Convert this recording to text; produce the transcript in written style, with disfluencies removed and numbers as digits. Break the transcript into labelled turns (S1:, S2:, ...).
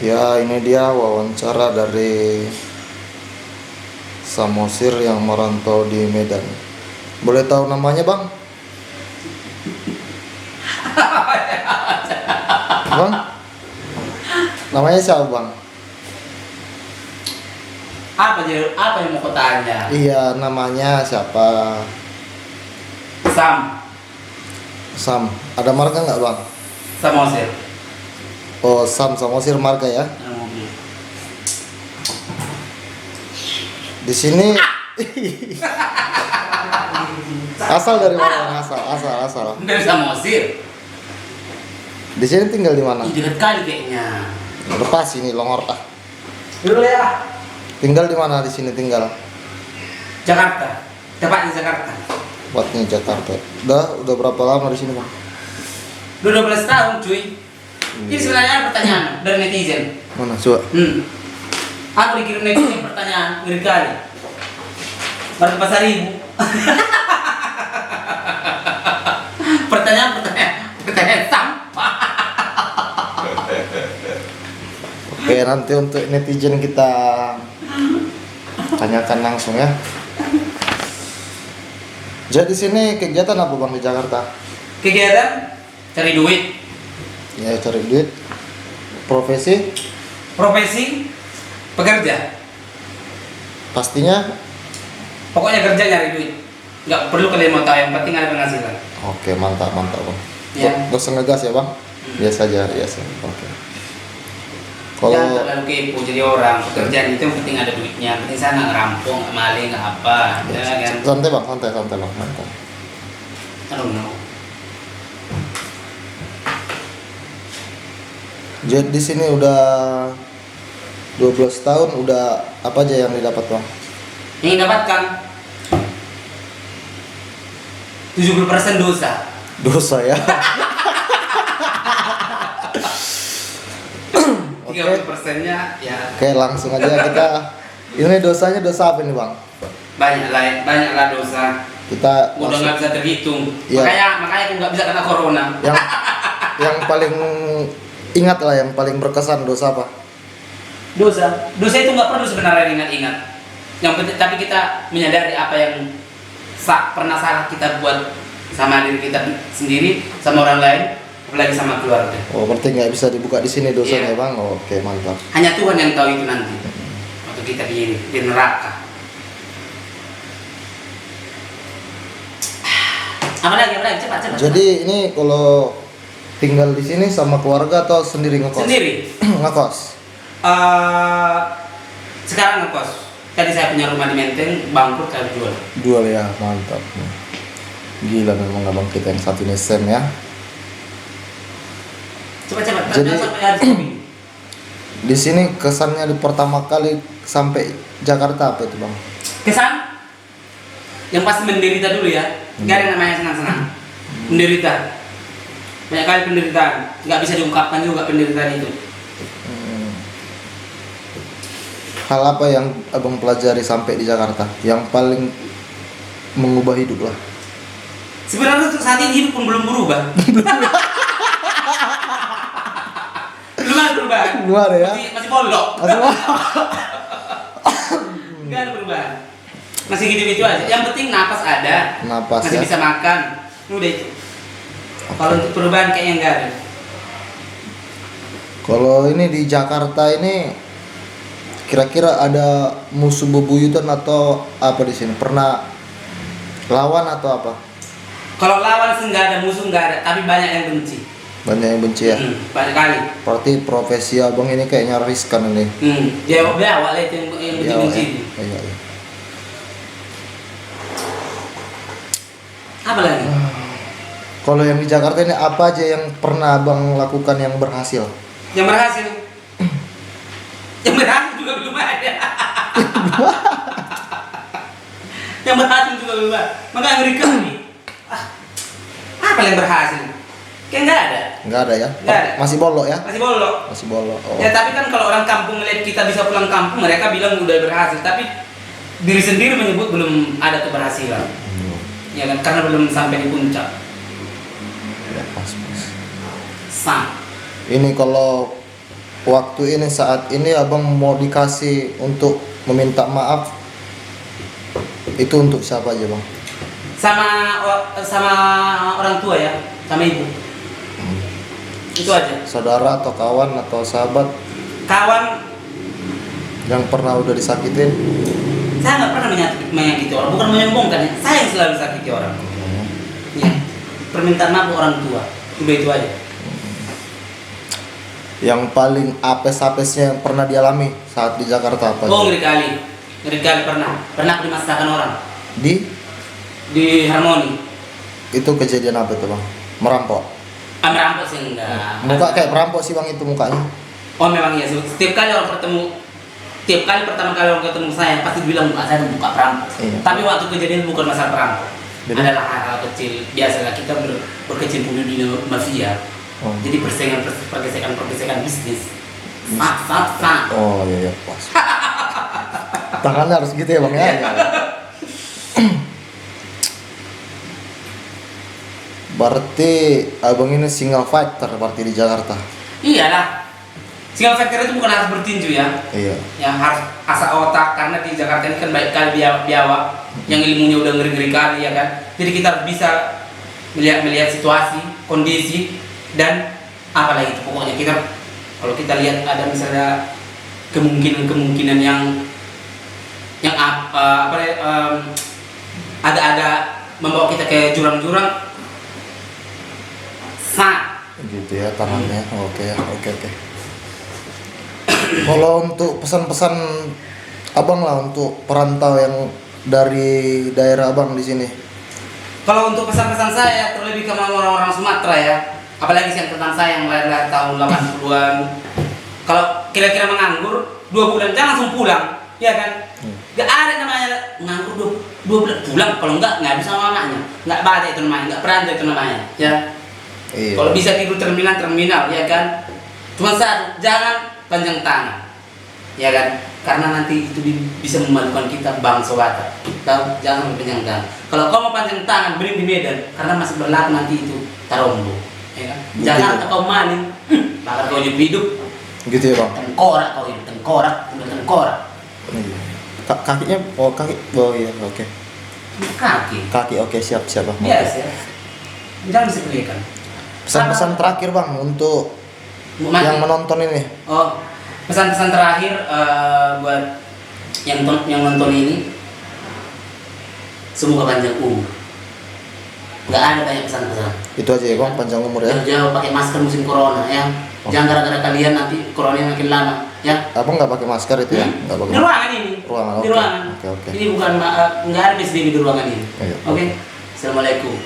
S1: Ya, ini dia wawancara dari Samosir yang merantau di Medan. Boleh tahu namanya, Bang? Bang? Namanya siapa, Bang?
S2: Apa yang mau kau tanya?
S1: Iya, namanya siapa?
S2: Sam
S1: Sam. Ada marga nggak, Bang?
S2: Samosir.
S1: Oh, Sam Samosir marga ya. Di sini asal dari mana, Bang? Asal.
S2: Dari Samosir.
S1: Di sini tinggal di mana?
S2: Ih, dekat kali kayaknya.
S1: Lepas ini longor ah.
S2: Dulu ya.
S1: Tinggal di mana di sini tinggal?
S2: Jakarta. Tepatnya Jakarta.
S1: Buatnya Jakarta. Udah berapa lama di sini, Bang?
S2: Udah 12 tahun, cuy. Ini sebenarnya ada pertanyaan dari netizen.
S1: Mana, coba?
S2: Aku dikirim netizen pertanyaan ngeri kali. Baru pasar ribu. pertanyaan sampah.
S1: Oke, nanti untuk netizen kita tanyakan langsung ya. Jadi sini kegiatan apa, Bang, di Jakarta?
S2: Kegiatan cari duit,
S1: Ya, cari duit. Profesi
S2: profesi, pekerja.
S1: pastinya.
S2: Pokoknya kerja nyari duit. Nggak perlu kalian mau tahu, yang penting ada penghasilan.
S1: Oke, mantap, Bang.
S2: Ya.
S1: Gak usah ngegas ya, Bang. Biasa aja, biasa. Oke.
S2: Jangan
S1: Kalau
S2: terlalu kepo jadi orang. Pekerjaan itu yang penting ada duitnya. Yang penting saya nggak ngerampung, nggak maling, nggak apa. Ya kan?
S1: santai, Bang, santai, Bang. Mantap.
S2: I don't know.
S1: Jadi di sini udah 12 tahun, udah apa aja yang didapat, Bang?
S2: Yang dapatkan 70% dosa.
S1: Dosa ya.
S2: 30%-nya ya
S1: Oke, langsung aja kita. Ini dosanya dosa apa nih, Bang?
S2: banyaklah dosa.
S1: Kita
S2: Udah
S1: langsung-
S2: nggak bisa terhitung.
S1: Iya.
S2: Makanya aku nggak bisa kena corona.
S1: yang paling ingat lah, yang paling berkesan dosa apa?
S2: Dosa itu nggak perlu sebenarnya ingat-ingat. Yang penting tapi kita menyadari apa yang pernah salah kita buat sama diri kita sendiri, sama orang lain, apalagi sama keluarga.
S1: Oh, berarti nggak bisa dibuka di sini dosanya,
S2: Iya.
S1: Bang. Oke, mantap.
S2: Hanya Tuhan yang tahu itu nanti. Waktu kita di neraka. Apa lagi? Cepat.
S1: Jadi ini kalau tinggal di sini sama keluarga atau sendiri ngekos?
S2: Sendiri.
S1: Ngekos.
S2: Sekarang ngekos. Tadi saya punya rumah di Menteng, bangkrut saya jual.
S1: Jual ya, mantap. Gila memang abang kita yang satu ini Sam ya.
S2: Cepat.
S1: Jadi-
S2: Jangan sampai hari ini.
S1: Di sini kesannya di pertama kali sampai Jakarta apa itu, Bang?
S2: Kesan? Yang pasti menderita dulu ya. Gak ada yang namanya senang-senang. Menderita. Banyak kali penderitaan. Gak bisa diungkapkan juga penderitaan itu.
S1: Hal apa yang abang pelajari sampai di Jakarta yang paling mengubah hidup lah?
S2: Sebenarnya untuk saat ini hidup pun belum berubah. Belum ada perubahan.
S1: Belum ada ya?
S2: Masih boldok.
S1: Aduh.
S2: Gak ada perubahan. Masih gitu-gitu aja. Yang penting napas ada.
S1: Napas
S2: Masih
S1: ya.
S2: bisa makan. Udah itu. Kalau untuk perubahan kayaknya enggak ada.
S1: Kalau ini di Jakarta ini kira-kira ada musuh bebuyutan atau apa di sini? Pernah lawan atau apa?
S2: Kalau lawan sih nggak ada, musuh nggak ada, tapi banyak yang benci.
S1: Banyak yang benci ya.
S2: Banyak kali.
S1: Berarti profesi abang ini kayaknya riskan ini.
S2: Dia awal itu yang benci-benci.
S1: Iya.
S2: Apa lagi?
S1: Kalau yang di Jakarta ini apa aja yang pernah abang lakukan yang berhasil?
S2: Yang berhasil? Yang berhasil juga belum ada. Yang berhasil juga belum ada. Maka ngeri kali. Apa yang berhasil? Kayak nggak ada.
S1: Nggak ada ya?
S2: Nggak ada.
S1: Masih bolok ya?
S2: Masih bolok.
S1: Masih bolok. Oh.
S2: Ya tapi kan kalau orang kampung melihat kita bisa pulang kampung, mereka bilang udah berhasil. Tapi diri sendiri menyebut belum ada keberhasilan. Ya kan, karena belum sampai di puncak.
S1: Ya, pas.
S2: Sang.
S1: Ini kalau waktu ini saat ini abang mau dikasih untuk meminta maaf, itu untuk siapa aja bang?
S2: Sama orang tua ya, sama ibu. Itu aja.
S1: Saudara atau kawan atau sahabat
S2: Kawan,
S1: yang pernah udah disakitin?
S2: saya nggak pernah menyakiti orang, bukan menyombongkan ya. Saya yang selalu sakiti orang. Ya. Permintaan maaf orang tua, udah itu aja.
S1: Yang paling apes-apesnya yang pernah dialami saat di Jakarta apa?
S2: Oh, ngeri kali pernah dimasakkan orang di Harmoni.
S1: Itu kejadian apa itu bang? Merampok?
S2: Merampok sih enggak.
S1: Muka kayak perampok sih bang itu mukanya.
S2: Oh memang iya, setiap pertama kali orang ketemu saya pasti bilang muka saya muka perampok.
S1: Iya.
S2: Tapi waktu kejadian bukan masalah perampok.
S1: Jadi?
S2: Adalah hal-hal kecil. Biasalah kita berkecimpung di dunia mafia.
S1: Oh.
S2: Jadi pergesekan bisnis.
S1: Oh iya pas. Tangannya harus gitu ya bang ya. Berarti abang ini single fighter berarti di Jakarta.
S2: Iyalah. Single factor itu bukan harus bertinju ya.
S1: Iya.
S2: Yang harus asa otak, karena di Jakarta ini kan baik kali biawak yang ilmunya udah ngeri-ngeri kali ya kan. Jadi kita harus bisa melihat situasi, kondisi, dan apalagi itu pokoknya kita kalau kita lihat ada misalnya kemungkinan yang ada membawa kita ke jurang-jurang
S1: Gitu ya tangannya. Oke. Kalau untuk pesan-pesan abang lah untuk perantau yang dari daerah abang di sini.
S2: Kalau untuk pesan-pesan saya terlebih ke orang-orang Sumatera ya, apalagi yang tentang saya yang lahir tahun 80-an. Kalau kira-kira menganggur 2 bulan jangan langsung pulang, ya kan? Gak ada namanya nganggur 2 bulan pulang, kalau nggak bisa sama mamanya, nggak baca itu namanya, nggak perantau itu namanya, ya.
S1: Iya.
S2: Kalau bisa tidur terminal, ya kan? Cuma satu, jangan panjang tangan, ya kan? Karena nanti itu bisa memalukan kita bangsa Batak. Tahu? Jangan panjang tangan. Kalau kau mau panjang tangan, beri di Medan, karena masih berlaku nanti itu tarombo, ya kan?
S1: Betul.
S2: Jangan kau maling, bakal kau hidup.
S1: Gitu ya bang.
S2: Tengkorak kau hidup, tengkorak.
S1: Iya. Kakinya kaki. Oh iya oke. Kaki oke siap bang.
S2: Biasa ya. Jangan disepelekan.
S1: Pesan-pesan terakhir bang untuk yang menonton ini.
S2: Oh, pesan-pesan terakhir buat yang nonton ini, semoga panjang umur. Nggak ada banyak pesan-pesan.
S1: Itu aja ya bang, panjang umur ya.
S2: Jauh pakai masker musim corona ya. Jangan gara-gara kalian nanti corona makin lama ya.
S1: Abang nggak pakai masker itu ya? Nggak pakai.
S2: Di ruangan ini.
S1: Ruangan.
S2: Di ruangan.
S1: Oke.
S2: Ini bukan nggak ada PSBB di ruangan ini.
S1: Iya.
S2: Oke. Assalamualaikum.